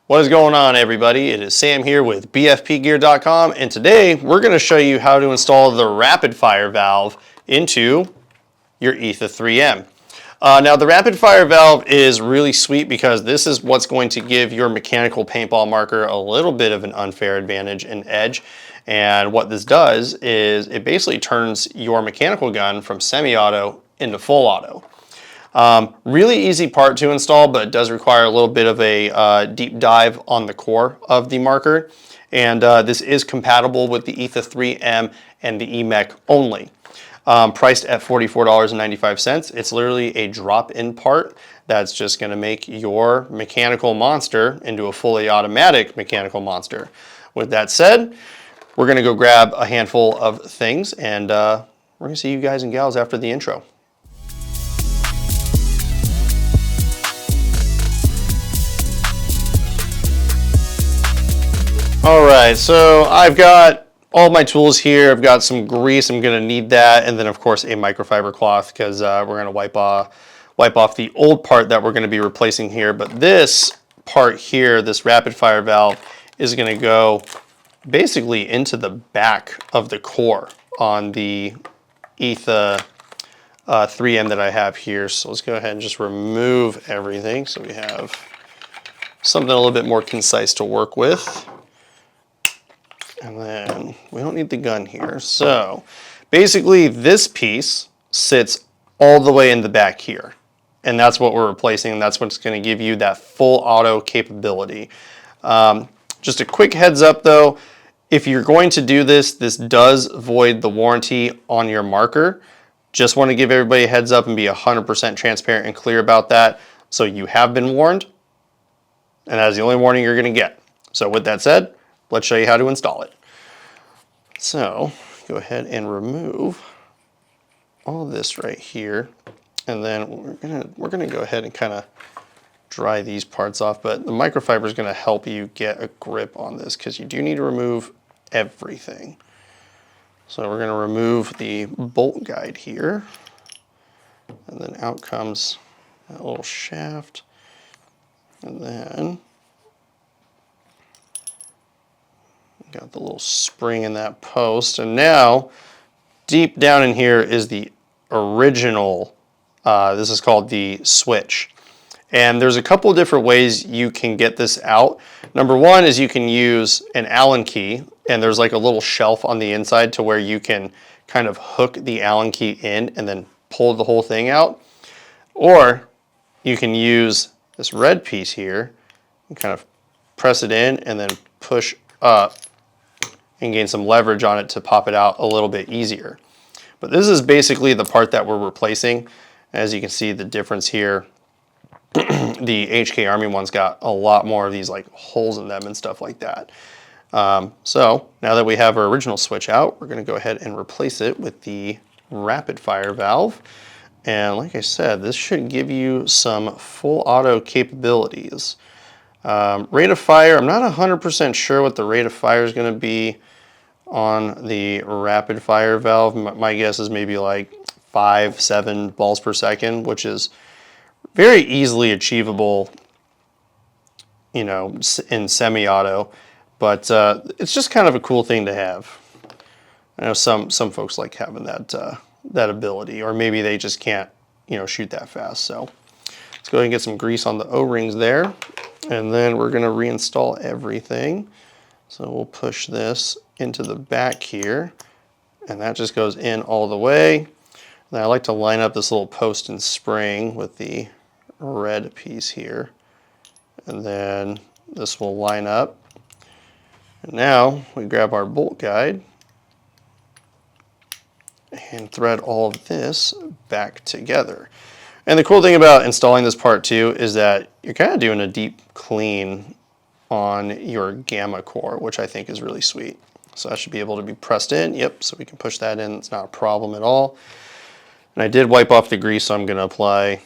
What is going on, everybody? It is Sam here with BFPGear.com, and today we're going to show you how to install the rapid fire valve into your Etha 3M. Now, the rapid fire valve is really sweet because this is what's going to give your mechanical paintball marker a little bit of an unfair advantage and edge. And what this does is it basically turns your mechanical gun from semi-auto into full auto. Really easy part to install, but it does require a little bit of a deep dive on the core of the marker. And this is compatible with the Etha 3M and the EMEC only. Priced at $44.95. It's literally a drop-in part that's just going to make your mechanical monster into a fully automatic mechanical monster. With that said, we're going to go grab a handful of things, and we're going to see you guys and gals after the intro. Alright, so I've got all my tools here. I've got some grease, I'm going to need that, and then of course a microfiber cloth because we're going to wipe off the old part that we're going to be replacing here. But this part here, this rapid fire valve, is going to go basically into the back of the core on the Etha 3M that I have here. So let's go ahead and just remove everything so we have something a little bit more concise to work with. And then we don't need the gun here. So basically this piece sits all the way in the back here. And that's what we're replacing. And that's what's going to give you that full auto capability. Just a quick heads up though, if you're going to do this, this does void the warranty on your marker. Just want to give everybody a heads up and be 100% transparent and clear about that. So you have been warned. And that is the only warning you're going to get. So with that said, let's show you how to install it. So go ahead and remove all this right here, and then we're gonna go ahead and kind of dry these parts off. But the microfiber is going to help you get a grip on this because you do need to remove everything. So we're going to remove the bolt guide here, and then out comes that little shaft, and then got the little spring in that post. And now deep down in here is the original, this is called the switch. And there's a couple of different ways you can get this out. Number one is you can use an Allen key, and there's like a little shelf on the inside to where you can kind of hook the Allen key in and then pull the whole thing out. Or you can use this red piece here and kind of press it in and then push up and gain some leverage on it to pop it out a little bit easier. But this is basically the part that we're replacing. As you can see the difference here, the HK Army one's got a lot more of these like holes in them and stuff like that. So now that we have our original switch out, we're going to go ahead and replace it with the rapid fire valve. And like I said, this should give you some full auto capabilities. Rate of fire, I'm not 100% sure what the rate of fire is going to be on the rapid fire valve. My guess is maybe like 5-7 balls per second, which is very easily achievable, you know, in semi-auto. But it's just kind of a cool thing to have. I know some folks like having that that ability, or maybe they just can't, you know, shoot that fast. So let's go ahead and get some grease on the O-rings there. And then we're going to reinstall everything. So we'll push this into the back here, and that just goes in all the way. And I like to line up this little post and spring with the red piece here. And then this will line up. And now we grab our bolt guide and thread all of this back together. And the cool thing about installing this part too is that you're kind of doing a deep clean on your gamma core, which I think is really sweet. So that should be able to be pressed in. Yep, so we can push that in. It's not a problem at all. And I did wipe off the grease, so I'm going to apply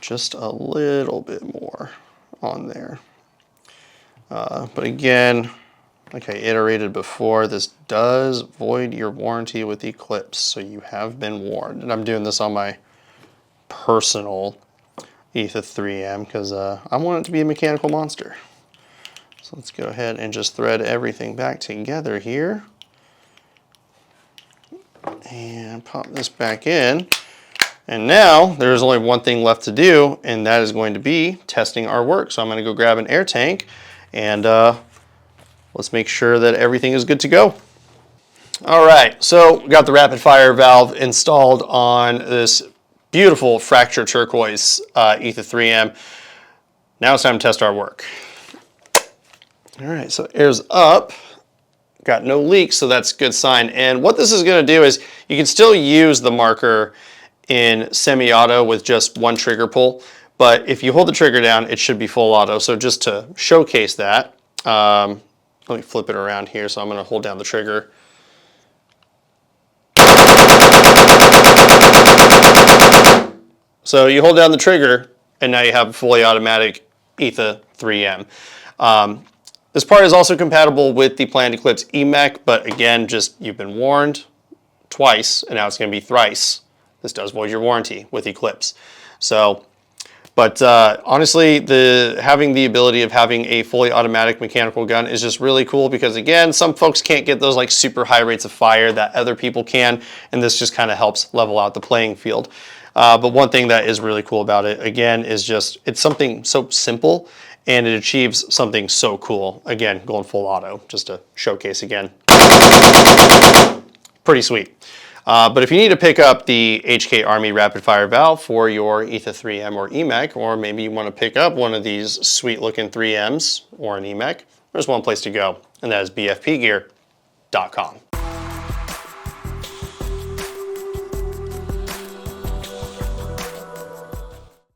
just a little bit more on there. But again, like I iterated before, this does void your warranty with Eclipse, so you have been warned. And I'm doing this on my personal Etha 3M because I want it to be a mechanical monster. So let's go ahead and just thread everything back together here. And pop this back in. And now there's only one thing left to do, and that is going to be testing our work. So I'm going to go grab an air tank, and let's make sure that everything is good to go. All right, so we got the rapid fire valve installed on this beautiful fracture turquoise Etha 3M. Now it's time to test our work. All right, so air's up. Got no leaks, so that's a good sign. And what this is going to do is you can still use the marker in semi-auto with just one trigger pull, but if you hold the trigger down, it should be full auto. So just to showcase that, let me flip it around here. So I'm going to hold down the trigger. So you hold down the trigger, and now you have a fully automatic Etha 3M. This part is also compatible with the Planet Eclipse eMech, but again, just you've been warned twice, and now it's going to be thrice. This does void your warranty with Eclipse. So, but honestly, having the ability of having a fully automatic mechanical gun is just really cool because, again, some folks can't get those like super high rates of fire that other people can, and this just kind of helps level out the playing field. But one thing that is really cool about it, again, is just it's something so simple, and it achieves something so cool. Again, going full auto, just to showcase again. Pretty sweet. But if you need to pick up the HK Army rapid fire valve for your Etha 3M or eMech, or maybe you want to pick up one of these sweet looking 3Ms or an eMech, there's one place to go, and that is BFPGear.com.